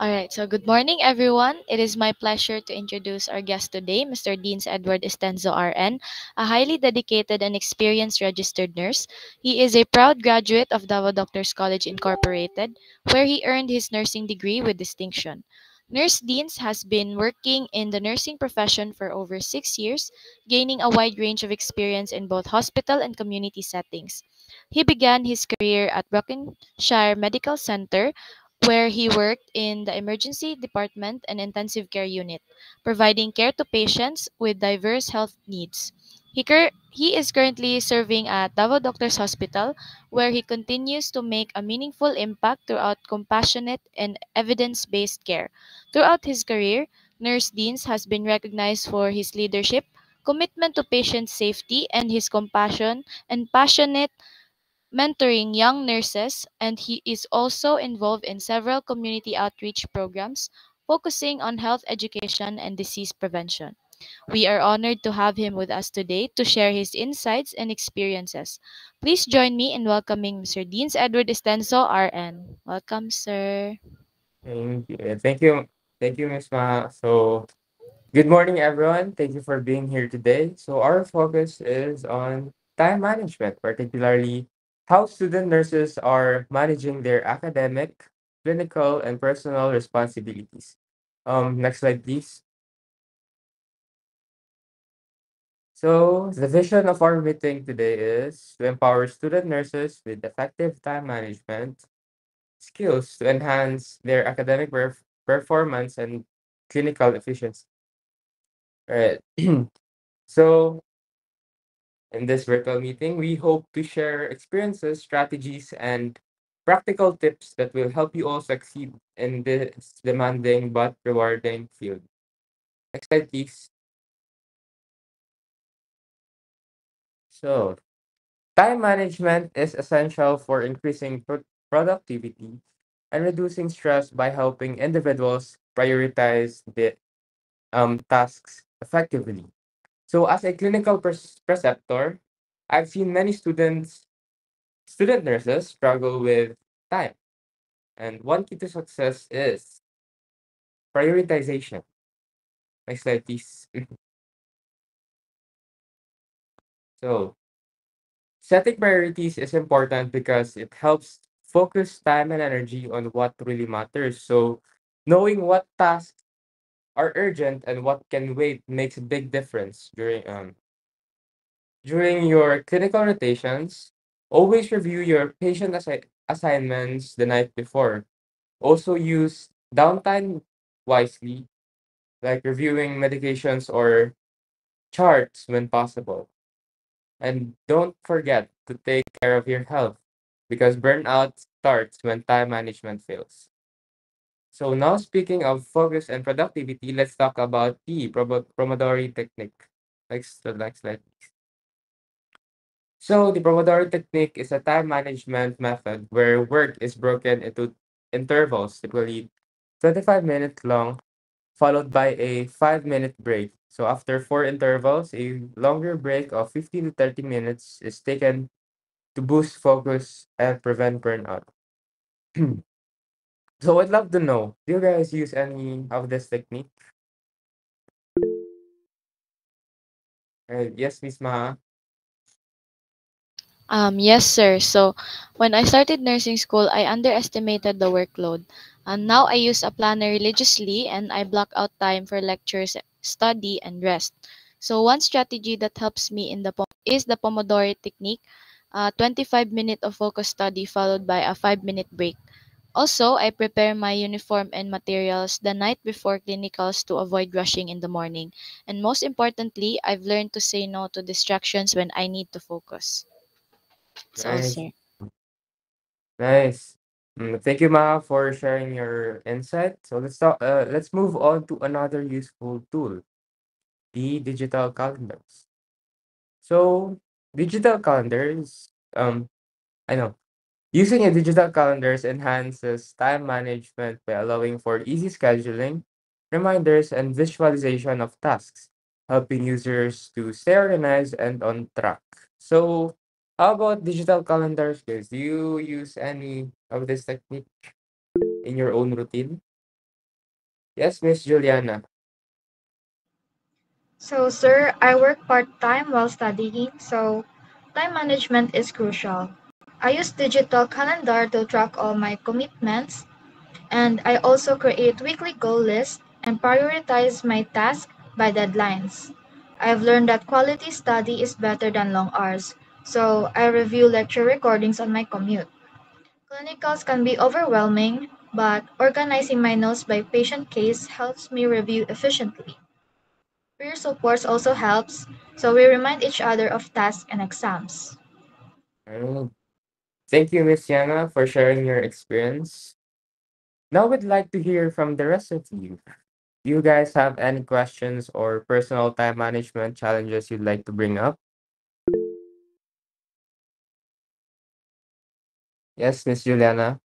All right, so good morning, everyone. It is my pleasure to introduce our guest today, Mr. Deans Edward Estenzo RN, a highly dedicated and experienced registered nurse. He is a proud graduate of Davao Doctors College Incorporated, where he earned his nursing degree with distinction. Nurse Deans has been working in the nursing profession for over 6 years, gaining a wide range of experience in both hospital and community settings. He began his career at Brokenshire Medical Center, where he worked in the emergency department and intensive care unit, providing care to patients with diverse health needs. He is currently serving at Davao Doctors Hospital, where he continues to make a meaningful impact throughout compassionate and evidence based care. Throughout his career, Nurse Deans has been recognized for his leadership, commitment to patient safety, and his compassion and passionate mentoring young nurses, and he is also involved in several community outreach programs focusing on health education and disease prevention. We are honored to have him with us today to share his insights and experiences. Please join me in welcoming Mr. Deans Edward Estenso, RN. Welcome, sir. Thank you, Miss Ma. So, good morning, everyone. Thank you for being here today. So, our focus is on time management, particularly how student nurses are managing their academic, clinical, and personal responsibilities. Next slide, please. So, the vision of our meeting today is to empower student nurses with effective time management skills to enhance their academic performance and clinical efficiency. Right. So, in this virtual meeting, we hope to share experiences, strategies, and practical tips that will help you all succeed in this demanding but rewarding field. Next slide, please. So, time management is essential for increasing productivity and reducing stress by helping individuals prioritize the tasks effectively. So, as a clinical preceptor, I've seen many student nurses struggle with time. And one key to success is prioritization. Next slide, please. So, setting priorities is important because it helps focus time and energy on what really matters. So, knowing what tasks are urgent and what can wait makes a big difference during your clinical rotations. Always review your patient assignments the night before. Also use downtime wisely, like reviewing medications or charts when possible. And don't forget to take care of your health because burnout starts when time management fails. So now speaking of focus and productivity, let's talk about the Pomodoro technique. Next slide. So the Pomodoro technique is a time management method where work is broken into intervals, typically 25 minutes long, followed by a 5-minute break. So after four intervals, a longer break of 15 to 30 minutes is taken to boost focus and prevent burnout. So I'd love to know, do you guys use any of this technique? Yes, Miss Maha. Yes, sir. So, when I started nursing school, I underestimated the workload. And now I use a planner religiously and I block out time for lectures, study, and rest. So, one strategy that helps me is the Pomodoro technique, 25 minutes of focus study followed by a 5-minute break. Also, I prepare my uniform and materials the night before clinicals to avoid rushing in the morning. And most importantly, I've learned to say no to distractions when I need to focus. That's all, Nice, sir. nice. Thank you, Maha, for sharing your insight. So let's move on to another useful tool, the digital calendars. So digital calendars, I know using a digital calendars enhances time management by allowing for easy scheduling, reminders, and visualization of tasks, helping users to stay organized and on track. So, how about digital calendars, guys? Do you use any of this technique in your own routine? Yes, Miss Juliana. So, sir, I work part-time while studying, so time management is crucial. I use digital calendar to track all my commitments, and I also create weekly goal lists and prioritize my tasks by deadlines. I've learned that quality study is better than long hours, so I review lecture recordings on my commute. Clinicals can be overwhelming, but organizing my notes by patient case helps me review efficiently. Peer support also helps, so we remind each other of tasks and exams. Oh, thank you, Miss Yana, for sharing your experience. Now we'd like to hear from the rest of you. Do you guys have any questions or personal time management challenges you'd like to bring up? Yes, Miss Juliana.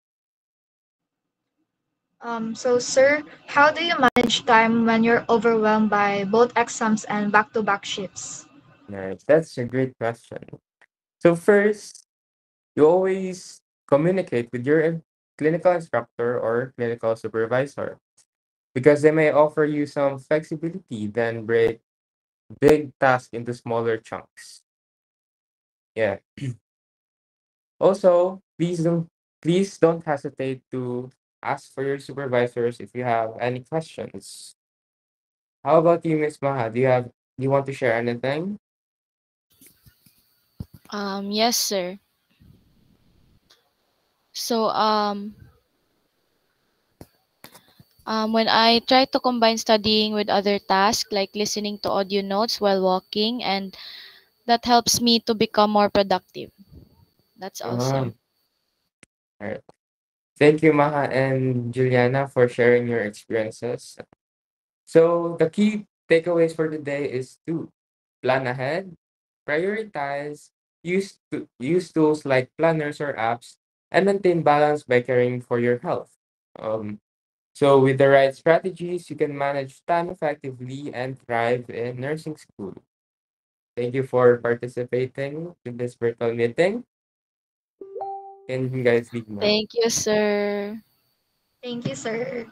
So, sir, how do you manage time when you're overwhelmed by both exams and back-to-back shifts? Right, that's a great question. So first, you always communicate with your clinical instructor or clinical supervisor because they may offer you some flexibility, then break big tasks into smaller chunks. Yeah. Also, please don't hesitate to ask for your supervisors if you have any questions. How about you, Miss Maha? Do you want to share anything? Yes, sir. So, when I try to combine studying with other tasks like listening to audio notes while walking, and that helps me to become more productive. That's all, sir. All right. Thank you, Maha and Juliana, for sharing your experiences. So the key takeaways for today is to plan ahead, prioritize, use tools like planners or apps, and maintain balance by caring for your health. Um, so with the right strategies, you can manage time effectively and thrive in nursing school. Thank you for participating in this virtual meeting. Can you guys leave now? Thank you, sir. Thank you, sir.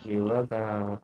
You're welcome.